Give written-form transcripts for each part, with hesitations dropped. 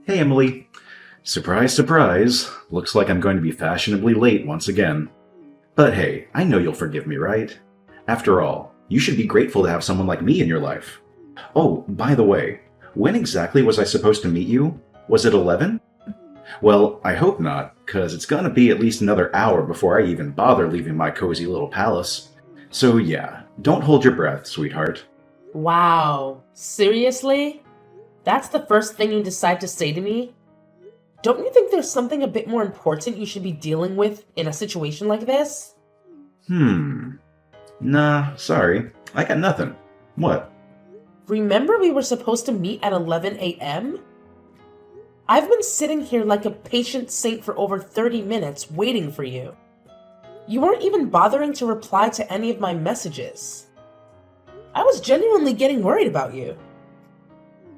Hey, Emily. Surprise, surprise. Looks like I'm going to be fashionably late once again. But hey, I know you'll forgive me, right? After all, you should be grateful to have someone like me in your life. Oh, by the way, when exactly was I supposed to meet you? Was it 11? Well, I hope not, because it's gonna be at least another hour before I even bother leaving my cozy little palace. So yeah, don't hold your breath, sweetheart. Wow, seriously? That's the first thing you decide to say to me? Don't you think there's something a bit more important you should be dealing with in a situation like this? Nah, sorry. I got nothing. What? Remember we were supposed to meet at 11 a.m.? I've been sitting here like a patient saint for over 30 minutes waiting for you. You weren't even bothering to reply to any of my messages. I was genuinely getting worried about you.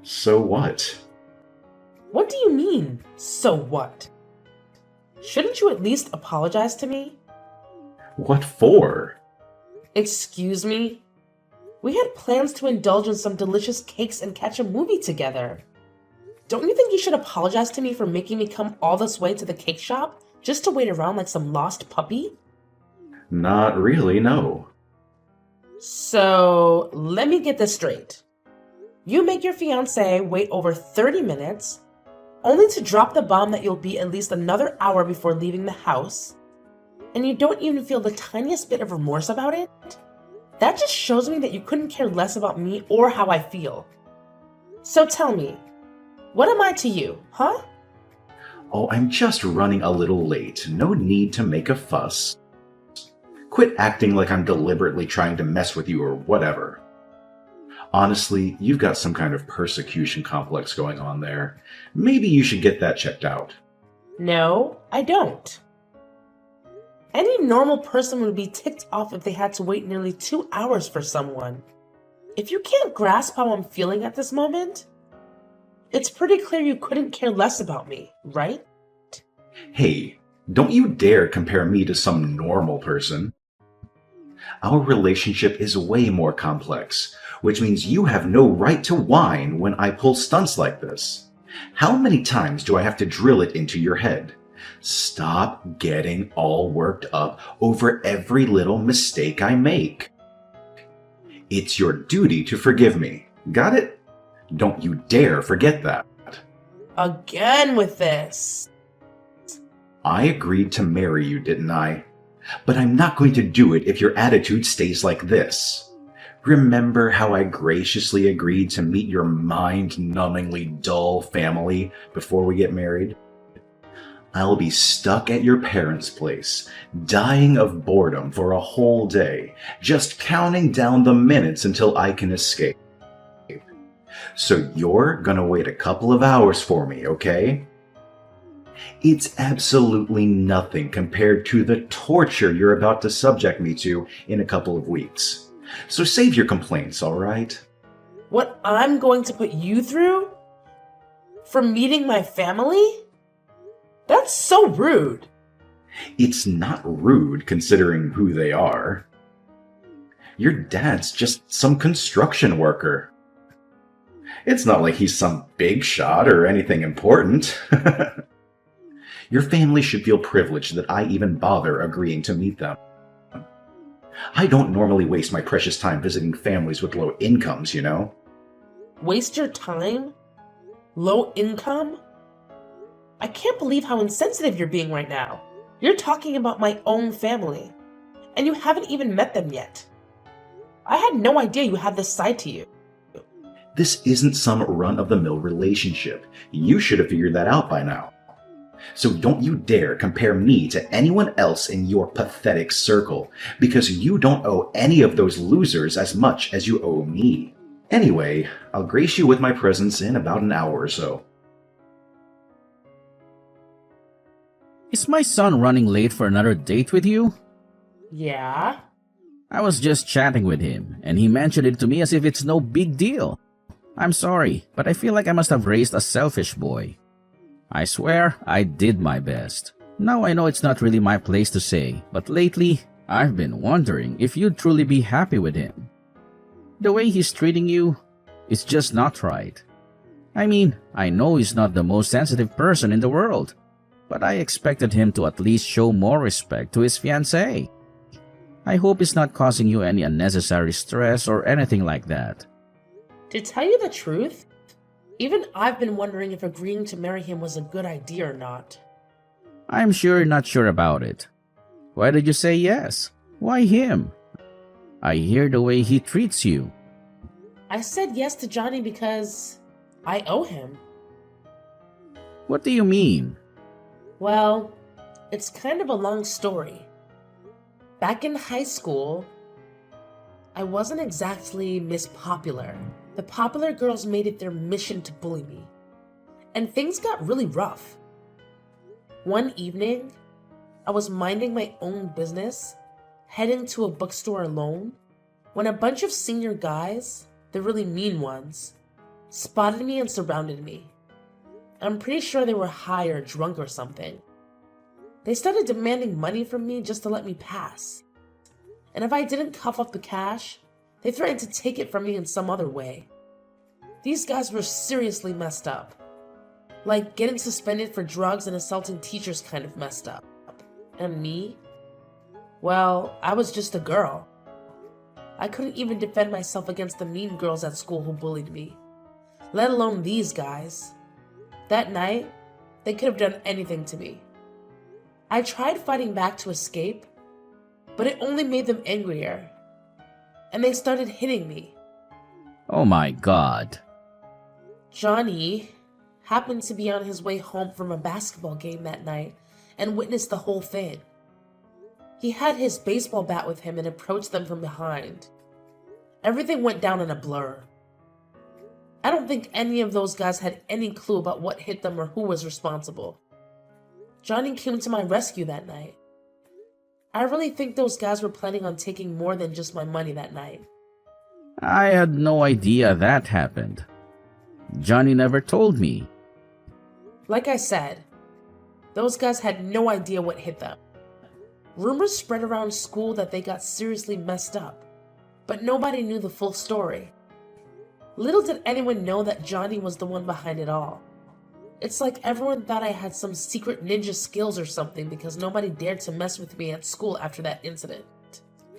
So what? What do you mean, so what? Shouldn't you at least apologize to me? What for? Excuse me? We had plans to indulge in some delicious cakes and catch a movie together. Don't you think you should apologize to me for making me come all this way to the cake shop just to wait around like some lost puppy? Not really, no. So, let me get this straight. You make your fiancé wait over 30 minutes, only to drop the bomb that you'll be at least another hour before leaving the house, and you don't even feel the tiniest bit of remorse about it? That just shows me that you couldn't care less about me or how I feel. So tell me, what am I to you, huh? Oh, I'm just running a little late. No need to make a fuss. Quit acting like I'm deliberately trying to mess with you or whatever. Honestly, you've got some kind of persecution complex going on there. Maybe you should get that checked out. No, I don't. Any normal person would be ticked off if they had to wait nearly 2 hours for someone. If you can't grasp how I'm feeling at this moment, it's pretty clear you couldn't care less about me, right? Hey, don't you dare compare me to some normal person. Our relationship is way more complex, which means you have no right to whine when I pull stunts like this. How many times do I have to drill it into your head? Stop getting all worked up over every little mistake I make. It's your duty to forgive me. Got it? Don't you dare forget that. Again with this. I agreed to marry you, didn't I? But I'm not going to do it if your attitude stays like this. Remember how I graciously agreed to meet your mind-numbingly dull family before we get married? I'll be stuck at your parents' place, dying of boredom for a whole day, just counting down the minutes until I can escape. So you're gonna wait a couple of hours for me, okay? It's absolutely nothing compared to the torture you're about to subject me to in a couple of weeks. So save your complaints, all right? What I'm going to put you through? For meeting my family? That's so rude. It's not rude considering who they are. Your dad's just some construction worker. It's not like he's some big shot or anything important. Your family should feel privileged that I even bother agreeing to meet them. I don't normally waste my precious time visiting families with low incomes, you know? Waste your time? Low income? I can't believe how insensitive you're being right now. You're talking about my own family, and you haven't even met them yet. I had no idea you had this side to you. This isn't some run-of-the-mill relationship. You should have figured that out by now. So don't you dare compare me to anyone else in your pathetic circle, because you don't owe any of those losers as much as you owe me. Anyway, I'll grace you with my presence in about an hour or so. Is my son running late for another date with you? Yeah? I was just chatting with him, and he mentioned it to me as if it's no big deal. I'm sorry, but I feel like I must have raised a selfish boy. I swear I did my best. Now I know it's not really my place to say, but lately I've been wondering if you'd truly be happy with him. The way he's treating you is just not right. I mean, I know he's not the most sensitive person in the world, but I expected him to at least show more respect to his fiancée. I hope it's not causing you any unnecessary stress or anything like that. To tell you the truth, even I've been wondering if agreeing to marry him was a good idea or not. I'm sure you're not sure about it. Why did you say yes? Why him? I hear the way he treats you. I said yes to Johnny because I owe him. What do you mean? Well, it's kind of a long story. Back in high school, I wasn't exactly Miss Popular. The popular girls made it their mission to bully me, and things got really rough. One evening, I was minding my own business, heading to a bookstore alone, when a bunch of senior guys, the really mean ones, spotted me and surrounded me. I'm pretty sure they were high or drunk or something. They started demanding money from me just to let me pass. And if I didn't cough up the cash, they threatened to take it from me in some other way. These guys were seriously messed up. Like getting suspended for drugs and assaulting teachers kind of messed up. And me? Well, I was just a girl. I couldn't even defend myself against the mean girls at school who bullied me, let alone these guys. That night, they could have done anything to me. I tried fighting back to escape, but it only made them angrier. And they started hitting me. Oh my God. Johnny happened to be on his way home from a basketball game that night and witnessed the whole thing. He had his baseball bat with him and approached them from behind. Everything went down in a blur. I don't think any of those guys had any clue about what hit them or who was responsible. Johnny came to my rescue that night. I really think those guys were planning on taking more than just my money that night. I had no idea that happened. Johnny never told me. Like I said, those guys had no idea what hit them. Rumors spread around school that they got seriously messed up, but nobody knew the full story. Little did anyone know that Johnny was the one behind it all. It's like everyone thought I had some secret ninja skills or something because nobody dared to mess with me at school after that incident.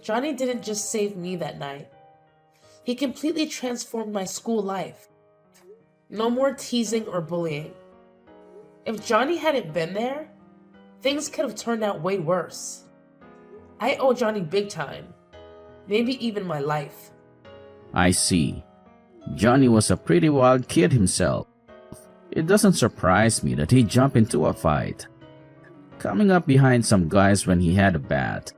Johnny didn't just save me that night. He completely transformed my school life. No more teasing or bullying. If Johnny hadn't been there, things could have turned out way worse. I owe Johnny big time. Maybe even my life. I see. Johnny was a pretty wild kid himself. It doesn't surprise me that he jumped into a fight, coming up behind some guys when he had a bat.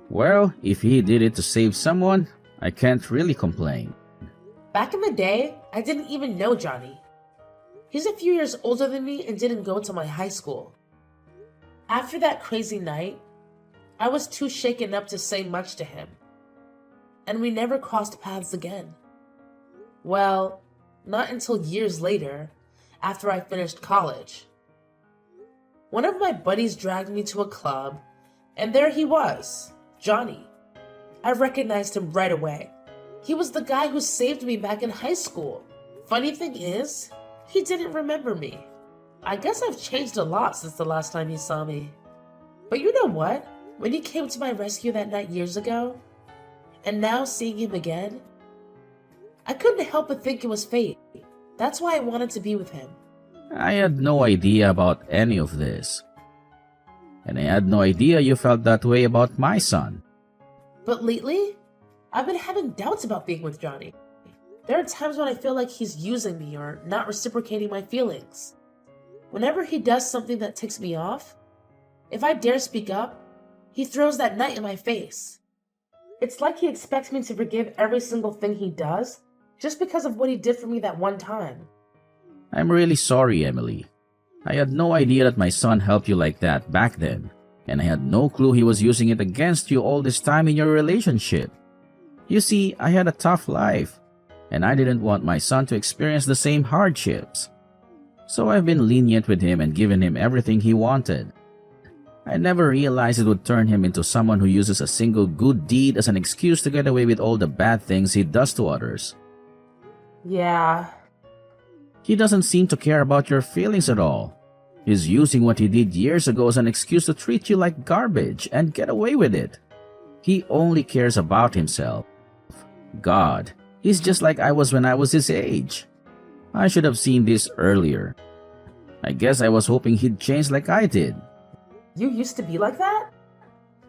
Well, if he did it to save someone, I can't really complain. Back in the day, I didn't even know Johnny. He's a few years older than me and didn't go to my high school. After that crazy night, I was too shaken up to say much to him. And we never crossed paths again. Well, not until years later, after I finished college. One of my buddies dragged me to a club, and there he was, Johnny. I recognized him right away. He was the guy who saved me back in high school. Funny thing is, he didn't remember me. I guess I've changed a lot since the last time he saw me. But you know what? When he came to my rescue that night years ago, and now seeing him again, I couldn't help but think it was fate. That's why I wanted to be with him. I had no idea about any of this. And I had no idea you felt that way about my son. But lately, I've been having doubts about being with Johnny. There are times when I feel like he's using me or not reciprocating my feelings. Whenever he does something that ticks me off, if I dare speak up, he throws that knife in my face. It's like he expects me to forgive every single thing he does just because of what he did for me that one time. I'm really sorry, Emily. I had no idea that my son helped you like that back then, and I had no clue he was using it against you all this time in your relationship. You see, I had a tough life, and I didn't want my son to experience the same hardships. So I've been lenient with him and given him everything he wanted. I never realized it would turn him into someone who uses a single good deed as an excuse to get away with all the bad things he does to others. Yeah. He doesn't seem to care about your feelings at all. He's using what he did years ago as an excuse to treat you like garbage and get away with it. He only cares about himself. God, he's just like I was when I was his age. I should have seen this earlier. I guess I was hoping he'd change like I did. You used to be like that?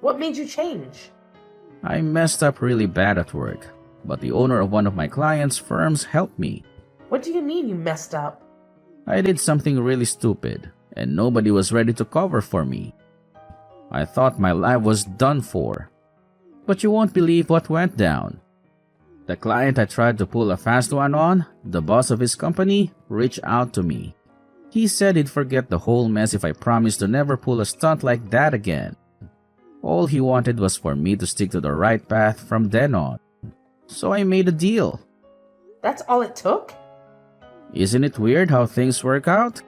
What made you change? I messed up really bad at work, but the owner of one of my clients' firms helped me. What do you mean you messed up? I did something really stupid, and nobody was ready to cover for me. I thought my life was done for. But you won't believe what went down. The client I tried to pull a fast one on, the boss of his company, reached out to me. He said he'd forget the whole mess if I promised to never pull a stunt like that again. All he wanted was for me to stick to the right path from then on. So I made a deal. That's all it took? Isn't it weird how things work out?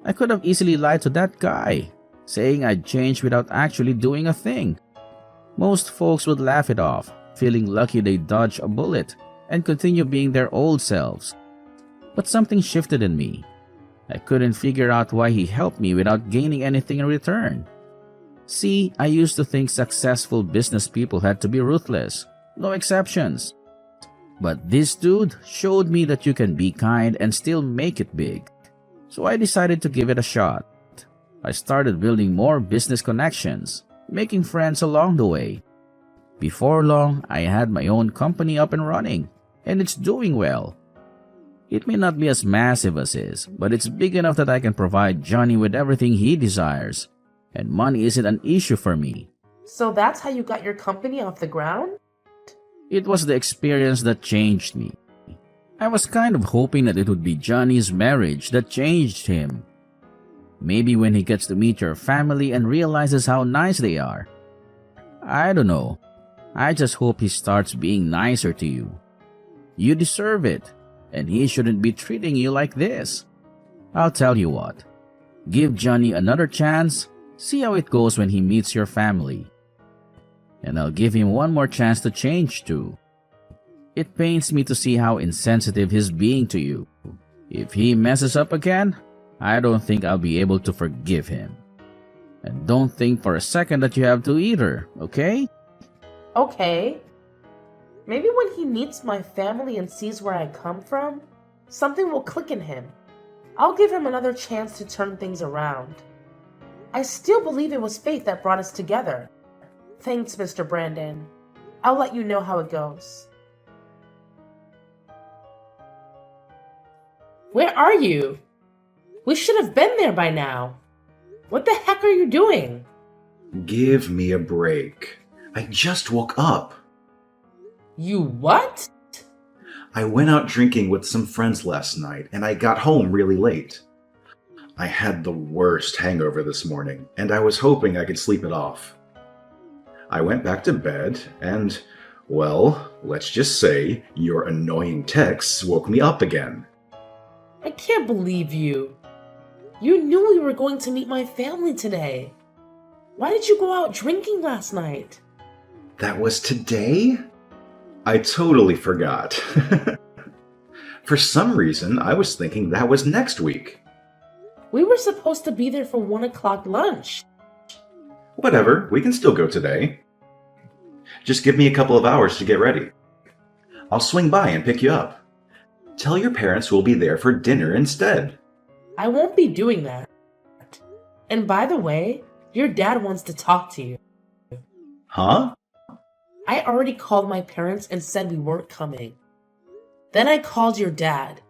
I could have easily lied to that guy, saying I'd changed without actually doing a thing. Most folks would laugh it off, feeling lucky they dodged a bullet and continue being their old selves. But something shifted in me. I couldn't figure out why he helped me without gaining anything in return. See, I used to think successful business people had to be ruthless, no exceptions. But this dude showed me that you can be kind and still make it big. So I decided to give it a shot. I started building more business connections, making friends along the way. Before long, I had my own company up and running, and it's doing well. It may not be as massive as his, but it's big enough that I can provide Johnny with everything he desires, and money isn't an issue for me. So that's how you got your company off the ground? It was the experience that changed me. I was kind of hoping that it would be Johnny's marriage that changed him. Maybe when he gets to meet your family and realizes how nice they are. I don't know. I just hope he starts being nicer to you. You deserve it, and he shouldn't be treating you like this. I'll tell you what. Give Johnny another chance. See how it goes when he meets your family. And I'll give him one more chance to change too. It pains me to see how insensitive he's being to you. If he messes up again, I don't think I'll be able to forgive him. And don't think for a second that you have to either, okay? Okay. Maybe when he meets my family and sees where I come from, something will click in him. I'll give him another chance to turn things around. I still believe it was fate that brought us together. Thanks, Mr. Brandon. I'll let you know how it goes. Where are you? We should have been there by now. What the heck are you doing? Give me a break. I just woke up. You what? I went out drinking with some friends last night, and I got home really late. I had the worst hangover this morning, and I was hoping I could sleep it off. I went back to bed, and, well, let's just say your annoying texts woke me up again. I can't believe you. You knew we were going to meet my family today. Why did you go out drinking last night? That was today? I totally forgot. For some reason, I was thinking that was next week. We were supposed to be there for 1 o'clock lunch. Whatever, we can still go today. Just give me a couple of hours to get ready. I'll swing by and pick you up. Tell your parents we'll be there for dinner instead. I won't be doing that. And by the way, your dad wants to talk to you. Huh? I already called my parents and said we weren't coming. Then I called your dad.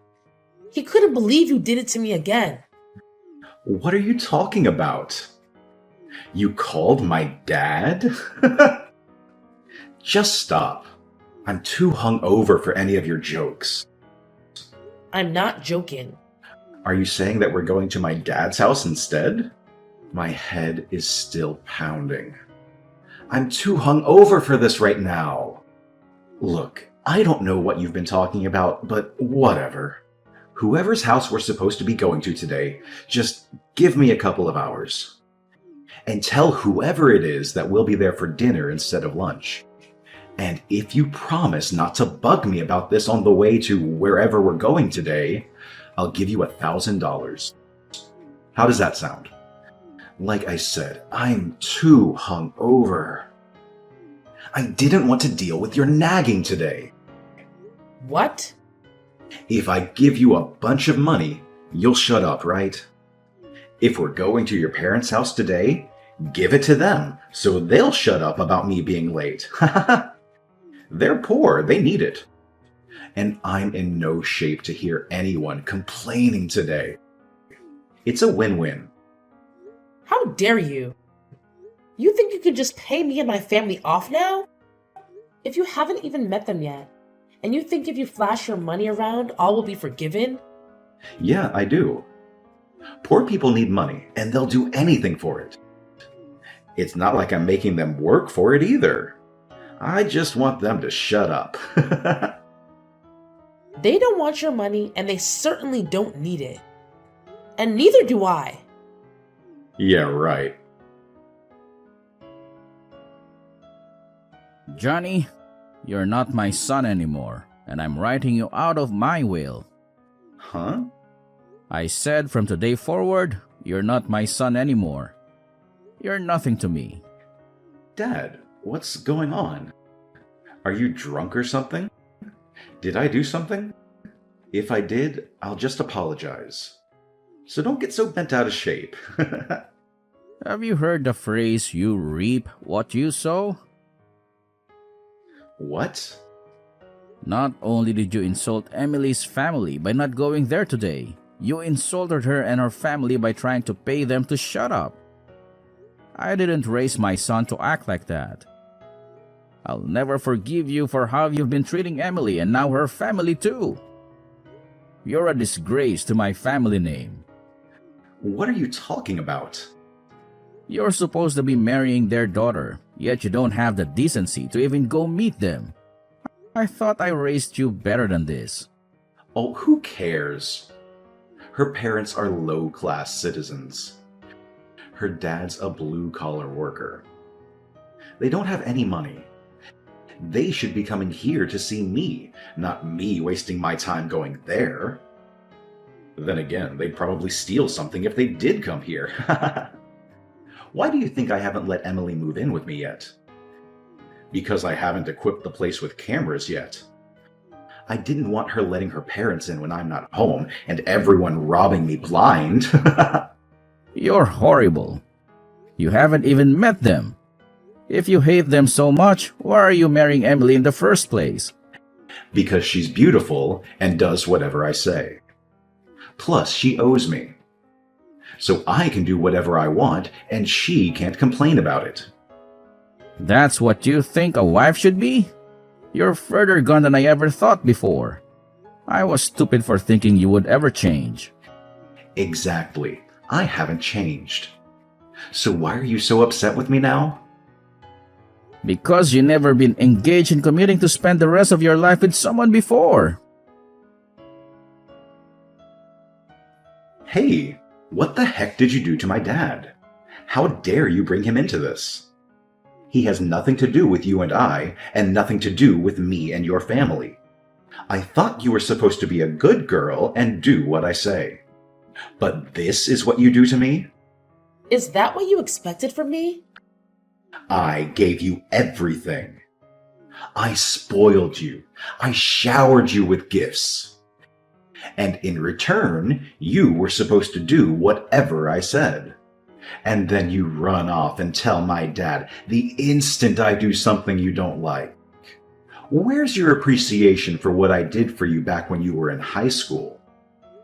He couldn't believe you did it to me again. What are you talking about? You called my dad? Just stop. I'm too hungover for any of your jokes. I'm not joking. Are you saying that we're going to my dad's house instead? My head is still pounding. I'm too hungover for this right now. Look, I don't know what you've been talking about, but whatever. Whoever's house we're supposed to be going to today, just give me a couple of hours. And tell whoever it is that we'll be there for dinner instead of lunch. And if you promise not to bug me about this on the way to wherever we're going today, I'll give you $1,000. How does that sound? Like I said, I'm too hungover. I didn't want to deal with your nagging today. What? If I give you a bunch of money, you'll shut up, right? If we're going to your parents' house today, give it to them so they'll shut up about me being late. They're poor, they need it. And I'm in no shape to hear anyone complaining today. It's a win-win. How dare you? You think you could just pay me and my family off now? If you haven't even met them yet, and you think if you flash your money around, all will be forgiven? Yeah, I do. Poor people need money, and they'll do anything for it. It's not like I'm making them work for it either. I just want them to shut up. They don't want your money, and they certainly don't need it. And neither do I. Yeah, right. Johnny, you're not my son anymore, and I'm writing you out of my will. Huh? I said from today forward, you're not my son anymore. You're nothing to me. Dad, what's going on? Are you drunk or something? Did I do something? If I did, I'll just apologize. So don't get so bent out of shape. Have you heard the phrase, you reap what you sow? What? Not only did you insult Emily's family by not going there today, you insulted her and her family by trying to pay them to shut up. I didn't raise my son to act like that. I'll never forgive you for how you've been treating Emily and now her family too. You're a disgrace to my family name. What are you talking about? You're supposed to be marrying their daughter, yet you don't have the decency to even go meet them. I thought I raised you better than this. Oh, who cares? Her parents are low-class citizens. Her dad's a blue-collar worker. They don't have any money. They should be coming here to see me, not me wasting my time going there. Then again, they'd probably steal something if they did come here. Why do you think I haven't let Emily move in with me yet? Because I haven't equipped the place with cameras yet. I didn't want her letting her parents in when I'm not home and everyone robbing me blind. You're horrible. You haven't even met them. If you hate them so much, why are you marrying Emily in the first place? Because she's beautiful and does whatever I say. Plus, she owes me. So I can do whatever I want and she can't complain about it. That's what you think a wife should be? You're further gone than I ever thought before. I was stupid for thinking you would ever change. Exactly. I haven't changed. So why are you so upset with me now? Because you never been engaged in committing to spend the rest of your life with someone before. Hey, what the heck did you do to my dad? How dare you bring him into this? He has nothing to do with you and I, and nothing to do with me and your family. I thought you were supposed to be a good girl and do what I say. But this is what you do to me? Is that what you expected from me? I gave you everything. I spoiled you. I showered you with gifts. And in return, you were supposed to do whatever I said. And then you run off and tell my dad the instant I do something you don't like. Where's your appreciation for what I did for you back when you were in high school?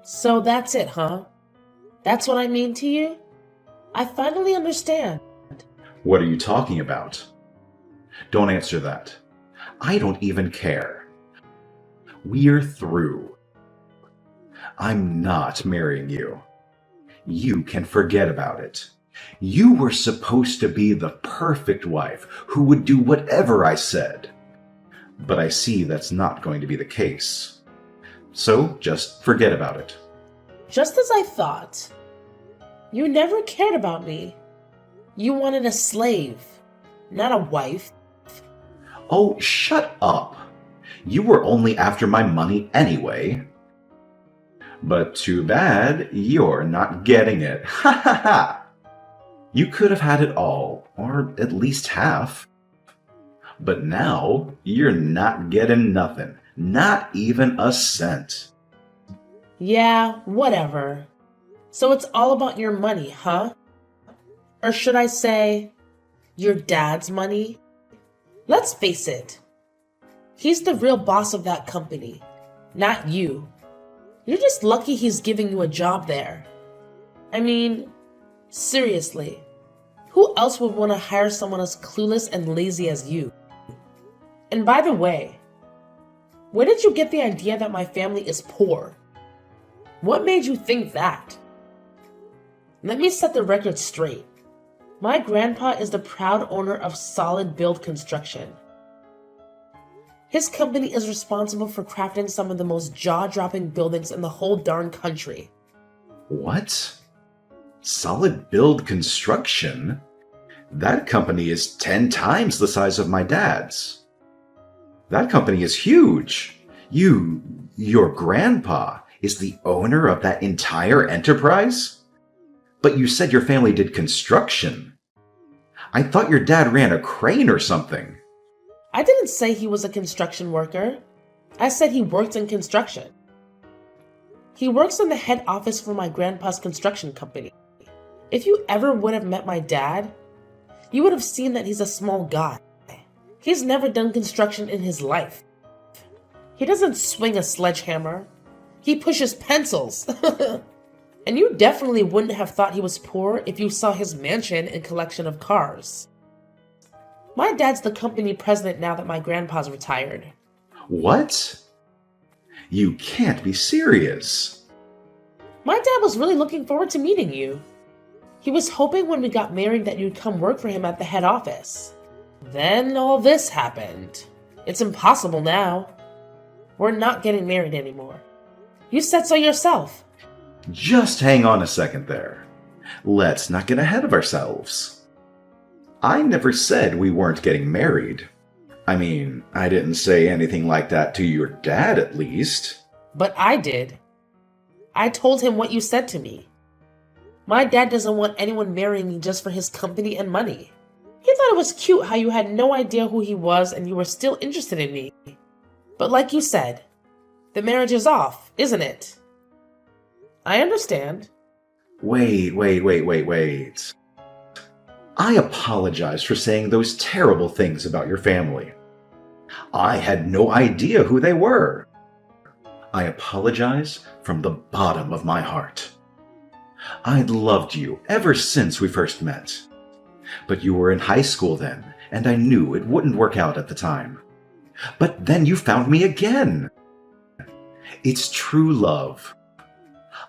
So that's it, huh? That's what I mean to you? I finally understand. What are you talking about? Don't answer that. I don't even care. We're through. I'm not marrying you. You can forget about it. You were supposed to be the perfect wife who would do whatever I said. But I see that's not going to be the case. So just forget about it. Just as I thought. You never cared about me. You wanted a slave, not a wife. Oh, shut up. You were only after my money anyway. But too bad you're not getting it. Ha ha ha! You could have had it all, or at least half. But now you're not getting nothing, not even a cent. Yeah, whatever. So it's all about your money, huh? Or should I say, your dad's money? Let's face it. He's the real boss of that company, not you. You're just lucky he's giving you a job there. I mean, seriously, who else would want to hire someone as clueless and lazy as you? And by the way, where did you get the idea that my family is poor? What made you think that? Let me set the record straight. My grandpa is the proud owner of Solid Build Construction. His company is responsible for crafting some of the most jaw-dropping buildings in the whole darn country. What? Solid Build Construction? That company is 10 times the size of my dad's. That company is huge. Your grandpa, is the owner of that entire enterprise? But you said your family did construction. I thought your dad ran a crane or something. I didn't say he was a construction worker. I said he worked in construction. He works in the head office for my grandpa's construction company. If you ever would have met my dad, you would have seen that he's a small guy. He's never done construction in his life. He doesn't swing a sledgehammer. He pushes pencils. And you definitely wouldn't have thought he was poor if you saw his mansion and collection of cars. My dad's the company president now that my grandpa's retired. What? You can't be serious. My dad was really looking forward to meeting you. He was hoping when we got married that you'd come work for him at the head office. Then all this happened. It's impossible now. We're not getting married anymore. You said so yourself. Just hang on a second there. Let's not get ahead of ourselves. I never said we weren't getting married. I mean, I didn't say anything like that to your dad, at least. But I did. I told him what you said to me. My dad doesn't want anyone marrying me just for his company and money. He thought it was cute how you had no idea who he was and you were still interested in me. But like you said, the marriage is off, isn't it? I understand. Wait. I apologize for saying those terrible things about your family. I had no idea who they were. I apologize from the bottom of my heart. I'd loved you ever since we first met. But you were in high school then, and I knew it wouldn't work out at the time. But then you found me again. It's true love.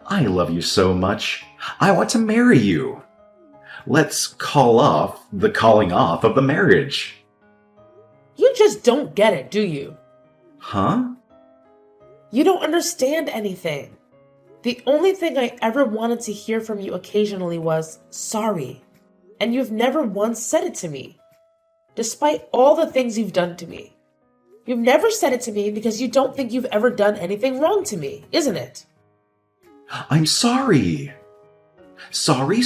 I love you so much. I want to marry you. Let's call off the calling off of the marriage. You just don't get it, do you? Huh? You don't understand anything. The only thing I ever wanted to hear from you occasionally was sorry. And you've never once said it to me. Despite all the things you've done to me. You've never said it to me because you don't think you've ever done anything wrong to me, isn't it? I'm sorry. Sorry.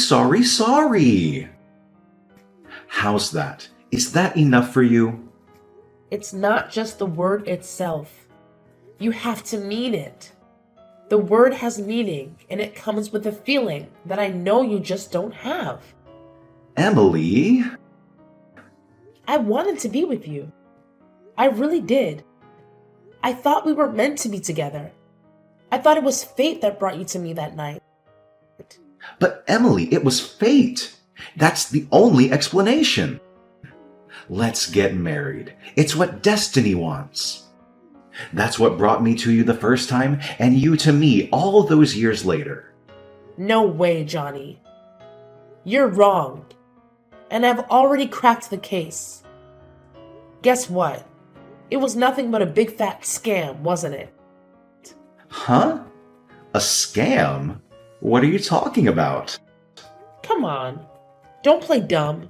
How's that? Is that enough for you? It's not just the word itself. You have to mean it. The word has meaning, and it comes with a feeling that I know you just don't have. Emily? I wanted to be with you. I really did. I thought we were meant to be together. I thought it was fate that brought you to me that night. But Emily, it was fate. That's the only explanation. Let's get married. It's what destiny wants. That's what brought me to you the first time, and you to me all those years later. No way, Johnny. You're wrong. And I've already cracked the case. Guess what? It was nothing but a big fat scam, wasn't it? Huh? A scam? What are you talking about? Come on. Don't play dumb.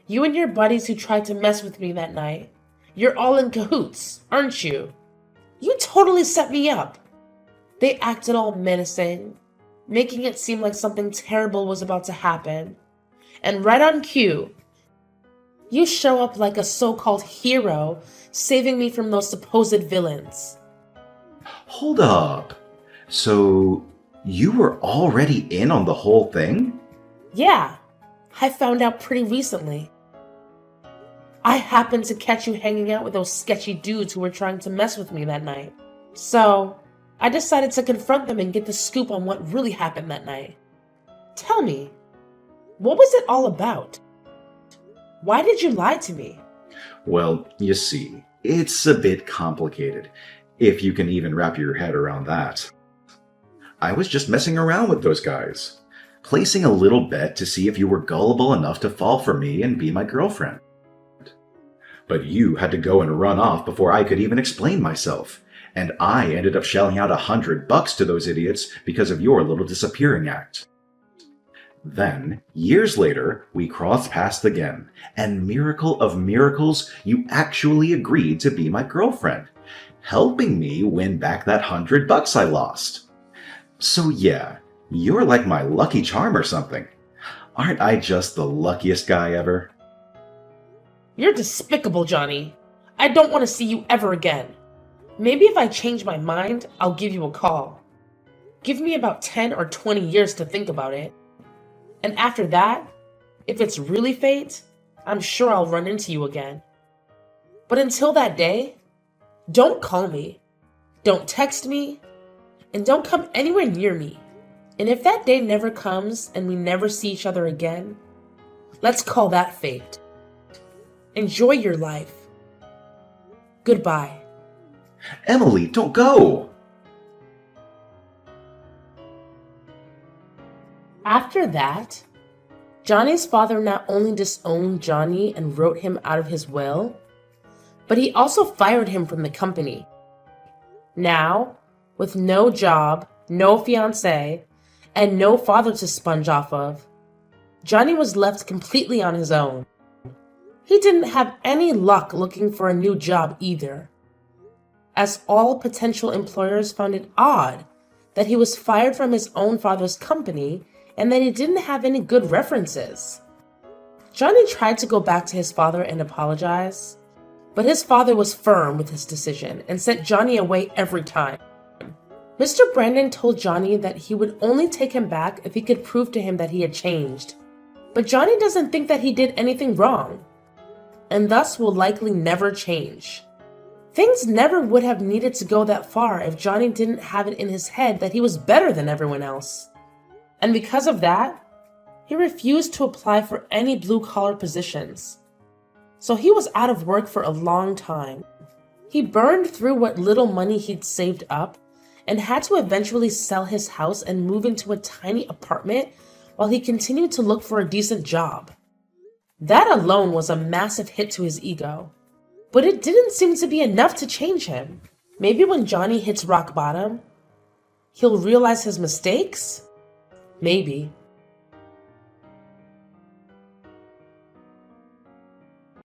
You and your buddies who tried to mess with me that night, you're all in cahoots, aren't you? You totally set me up. They acted all menacing, making it seem like something terrible was about to happen. And right on cue, you show up like a so-called hero, saving me from those supposed villains. Hold up. So, you were already in on the whole thing? Yeah, I found out pretty recently. I happened to catch you hanging out with those sketchy dudes who were trying to mess with me that night. So, I decided to confront them and get the scoop on what really happened that night. Tell me, what was it all about? Why did you lie to me? Well, you see, it's a bit complicated, if you can even wrap your head around that. I was just messing around with those guys, placing a little bet to see if you were gullible enough to fall for me and be my girlfriend. But you had to go and run off before I could even explain myself, and I ended up shelling out $100 to those idiots because of your little disappearing act. Then, years later, we crossed paths again, and miracle of miracles, you actually agreed to be my girlfriend, helping me win back that $100 I lost. So yeah, you're like my lucky charm or something. Aren't I just the luckiest guy ever? You're despicable, Johnny. I don't want to see you ever again. Maybe if I change my mind, I'll give you a call. Give me about 10 or 20 years to think about it. And after that, if it's really fate, I'm sure I'll run into you again. But until that day, don't call me, don't text me, and don't come anywhere near me. And if that day never comes and we never see each other again, let's call that fate. Enjoy your life. Goodbye. Emily, don't go! After that, Johnny's father not only disowned Johnny and wrote him out of his will, but he also fired him from the company. Now, with no job, no fiancé, and no father to sponge off of, Johnny was left completely on his own. He didn't have any luck looking for a new job either, as all potential employers found it odd that he was fired from his own father's company and that he didn't have any good references. Johnny tried to go back to his father and apologize, but his father was firm with his decision and sent Johnny away every time. Mr. Brandon told Johnny that he would only take him back if he could prove to him that he had changed. But Johnny doesn't think that he did anything wrong, and thus will likely never change. Things never would have needed to go that far if Johnny didn't have it in his head that he was better than everyone else. And because of that, he refused to apply for any blue-collar positions. So he was out of work for a long time. He burned through what little money he'd saved up and had to eventually sell his house and move into a tiny apartment while he continued to look for a decent job. That alone was a massive hit to his ego. But it didn't seem to be enough to change him. Maybe when Johnny hits rock bottom, he'll realize his mistakes? Maybe.